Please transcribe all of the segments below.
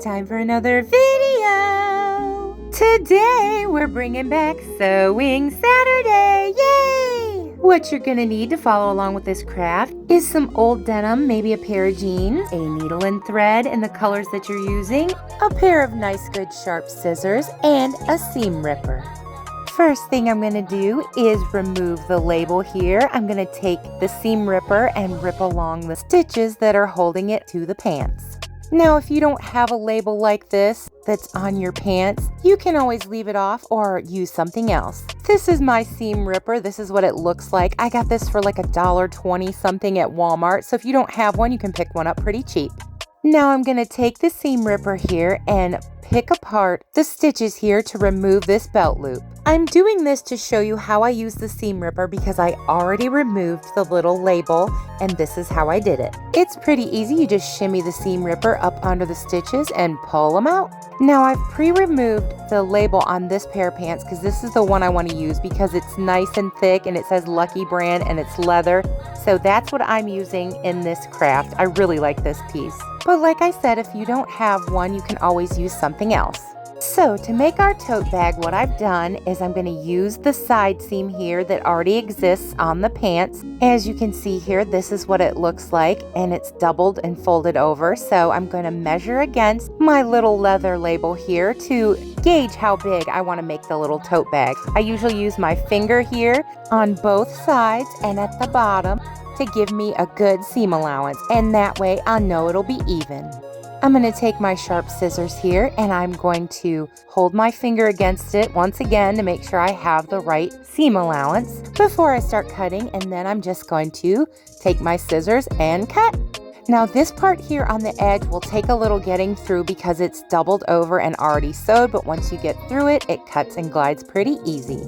time for another video. Today we're bringing back Sewing Saturday, yay! What you're gonna need to follow along with this craft is some old denim, maybe a pair of jeans, a needle and thread in the colors that you're using, a pair of nice good sharp scissors, and a seam ripper. First thing I'm going to do is remove the label here. I'm going to take the seam ripper and rip along the stitches that are holding it to the pants. Now, if you don't have a label like this that's on your pants, you can always leave it off or use something else. This is my seam ripper. This is what it looks like. I got this for like $1.20 something at Walmart. So if you don't have one, you can pick one up pretty cheap. Now I'm going to take the seam ripper here and pick apart the stitches here to remove this belt loop. I'm doing this to show you how I use the seam ripper because I already removed the little label and this is how I did it. It's pretty easy. You just shimmy the seam ripper up under the stitches and pull them out. Now I've pre-removed the label on this pair of pants because this is the one I want to use because it's nice and thick and it says Lucky brand and it's leather. So that's what I'm using in this craft. I really like this piece. But like I said, if you don't have one, you can always use something else. So to make our tote bag, what I've done is I'm going to use the side seam here that already exists on the pants. As you can see here, this is what it looks like and it's doubled and folded over. So I'm going to measure against my little leather label here to gauge how big I want to make the little tote bag. I usually use my finger here on both sides and at the bottom to give me a good seam allowance, and that way I'll know it'll be even. I'm going to take my sharp scissors here and I'm going to hold my finger against it once again to make sure I have the right seam allowance before I start cutting, and then I'm just going to take my scissors and cut. Now this part here on the edge will take a little getting through because it's doubled over and already sewed, but once you get through it, it cuts and glides pretty easy.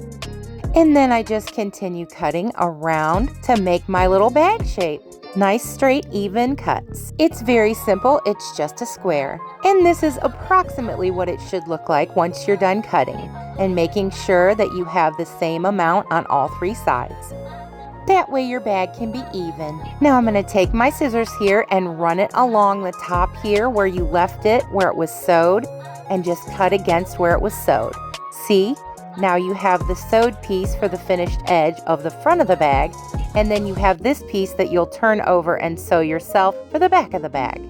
And then I just continue cutting around to make my little bag shape. Nice, straight, even cuts. It's very simple, it's just a square. And this is approximately what it should look like once you're done cutting, and making sure that you have the same amount on all three sides. That way your bag can be even. Now I'm going to take my scissors here and run it along the top here where you left it, where it was sewed, and just cut against where it was sewed. See? Now you have the sewed piece for the finished edge of the front of the bag, and then you have this piece that you'll turn over and sew yourself for the back of the bag.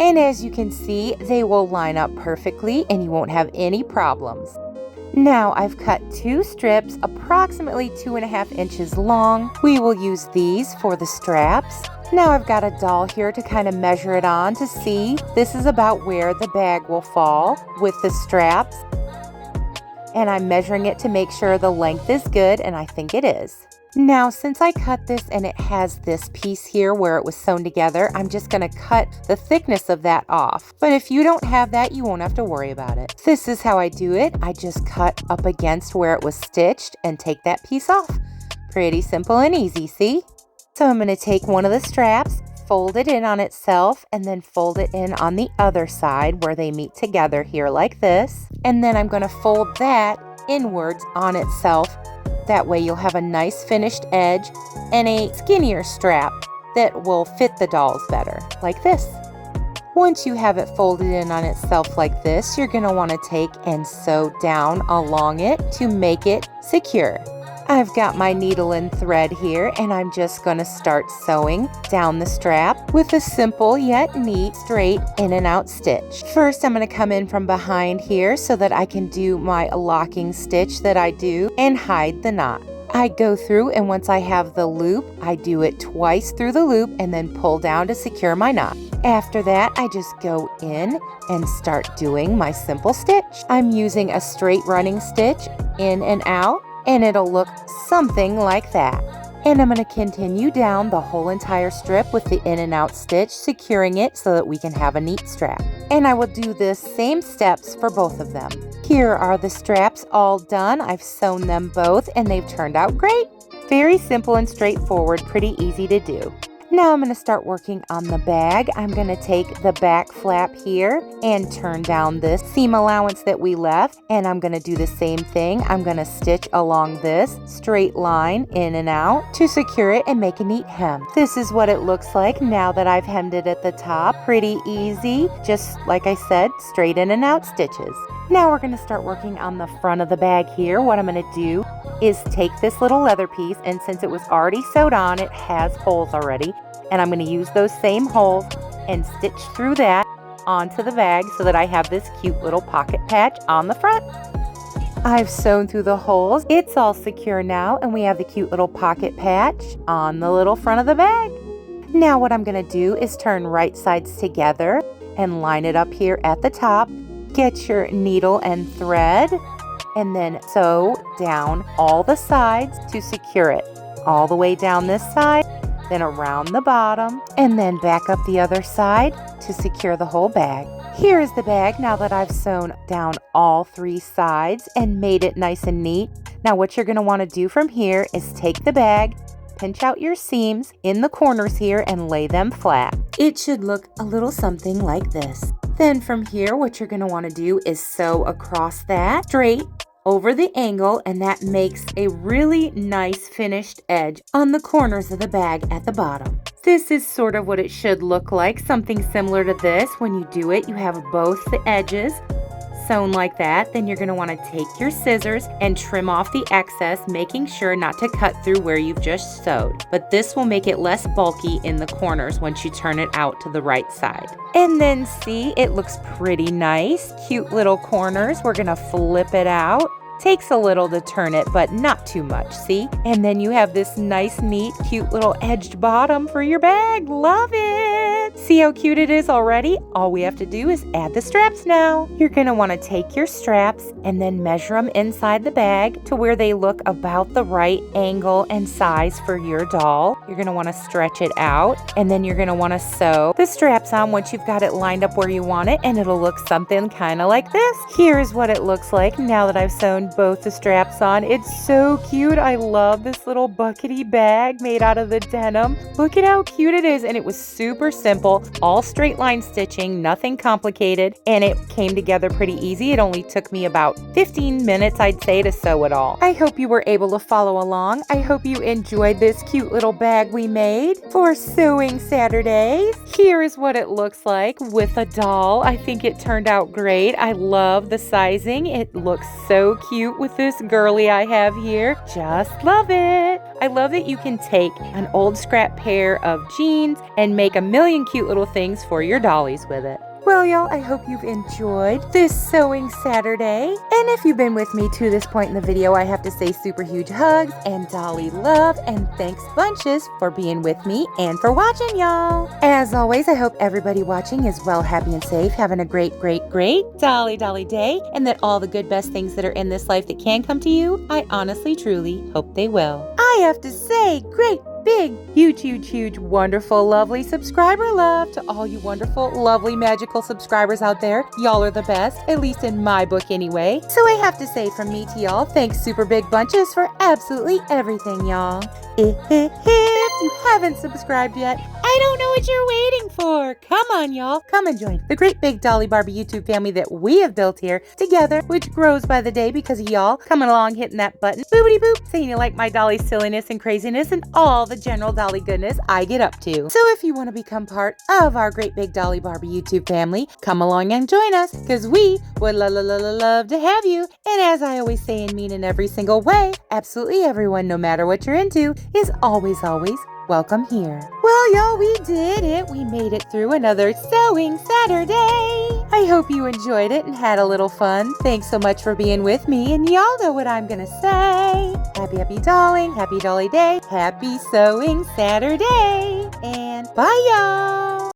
And as you can see, they will line up perfectly and you won't have any problems. Now I've cut 2 strips approximately 2.5 inches long. We will use these for the straps. Now I've got a doll here to kind of measure it on to see. This is about where the bag will fall with the straps. And I'm measuring it to make sure the length is good, and I think it is. Now, since I cut this and it has this piece here where it was sewn together, I'm just going to cut the thickness of that off. But if you don't have that, you won't have to worry about it. This is how I do it. I just cut up against where it was stitched and take that piece off. Pretty simple and easy, see? So I'm going to take one of the straps, fold it in on itself, and then fold it in on the other side where they meet together here like this. And then I'm going to fold that inwards on itself. That way you'll have a nice finished edge and a skinnier strap that will fit the dolls better, like this. Once you have it folded in on itself like this, you're going to want to take and sew down along it to make it secure. I've got my needle and thread here, and I'm just going to start sewing down the strap with a simple yet neat straight in and out stitch. First, I'm going to come in from behind here so that I can do my locking stitch that I do and hide the knot. I go through, and once I have the loop, I do it twice through the loop and then pull down to secure my knot. After that, I just go in and start doing my simple stitch. I'm using a straight running stitch in and out, and it'll look something like that. And I'm going to continue down the whole entire strip with the in and out stitch, securing it so that we can have a neat strap. And I will do the same steps for both of them. Here are the straps all done. I've sewn them both and they've turned out great. Very simple and straightforward, pretty easy to do. Now I'm going to start working on the bag. I'm going to take the back flap here and turn down this seam allowance that we left. And I'm going to do the same thing. I'm going to stitch along this straight line in and out to secure it and make a neat hem. This is what it looks like now that I've hemmed it at the top. Pretty easy. Just like I said, straight in and out stitches. Now we're going to start working on the front of the bag here. What I'm going to do is take this little leather piece, and since it was already sewed on, it has holes already, and I'm going to use those same holes and stitch through that onto the bag so that I have this cute little pocket patch on the front. I've sewn through the holes. It's all secure now, and we have the cute little pocket patch on the little front of the bag. Now what I'm going to do is turn right sides together and line it up here at the top. Get your needle and thread and then sew down all the sides to secure it. All the way down this side, then around the bottom, and then back up the other side to secure the whole bag. Here is the bag now that I've sewn down all 3 sides and made it nice and neat. Now what you're going to want to do from here is take the bag, pinch out your seams in the corners here and lay them flat. It should look a little something like this. Then from here, what you're going to want to do is sew across that straight over the angle, and that makes a really nice finished edge on the corners of the bag at the bottom. This is sort of what it should look like, something similar to this. When you do it, you have both the edges sewn like that. Then you're going to want to take your scissors and trim off the excess, making sure not to cut through where you've just sewed. But this will make it less bulky in the corners once you turn it out to the right side. And then see, it looks pretty nice. Cute little corners. We're going to flip it out. Takes a little to turn it, but not too much, see? And then you have this nice, neat, cute little edged bottom for your bag. Love it! See how cute it is already? All we have to do is add the straps now. You're going to want to take your straps and then measure them inside the bag to where they look about the right angle and size for your doll. You're going to want to stretch it out, and then you're going to want to sew the straps on once you've got it lined up where you want it, and it'll look something kind of like this. Here's what it looks like now that I've sewn both the straps on. It's so cute. I love this little buckety bag made out of the denim. Look at how cute it is, and it was super simple, all straight line stitching, nothing complicated, and it came together pretty easy. It only took me about 15 minutes, I'd say, to sew it all. I hope you were able to follow along. I hope you enjoyed this cute little bag we made for Sewing Saturdays. Here is what it looks like with a doll. I think it turned out great. I love the sizing. It looks so cute with this girly I have here. Just love it. I love that you can take an old scrap pair of jeans and make a million cute little things for your dollies with it. Well, y'all, I hope you've enjoyed this Sewing Saturday. And if you've been with me to this point in the video, I have to say super huge hugs and dolly love and thanks bunches for being with me and for watching, y'all. As always, I hope everybody watching is well, happy, and safe, having a great dolly day, and that all the good, best things that are in this life that can come to you, I honestly, truly hope they will. I have to say, great, big, huge, wonderful, lovely subscriber love to all you wonderful, lovely, magical subscribers out there. Y'all are the best, at least in my book anyway. So I have to say from me to y'all, thanks super big bunches for absolutely everything, y'all. If you haven't subscribed yet, I don't know what you're waiting for. Come on, y'all. Come and join the great big Dolly Barbie YouTube family that we have built here together, which grows by the day because of y'all coming along, hitting that button, boopity boop, saying you like my Dolly silliness and craziness and all the general Dolly goodness I get up to. So if you want to become part of our great big Dolly Barbie YouTube family, come along and join us because we would love to have you. And as I always say and mean in every single way, absolutely everyone, no matter what you're into, is always welcome here. Well, y'all, we did it. We made it through another Sewing Saturday. I hope you enjoyed it and had a little fun. Thanks so much for being with me, and y'all know what I'm gonna say. Happy dolling, happy dolly day, happy Sewing Saturday, and bye, y'all.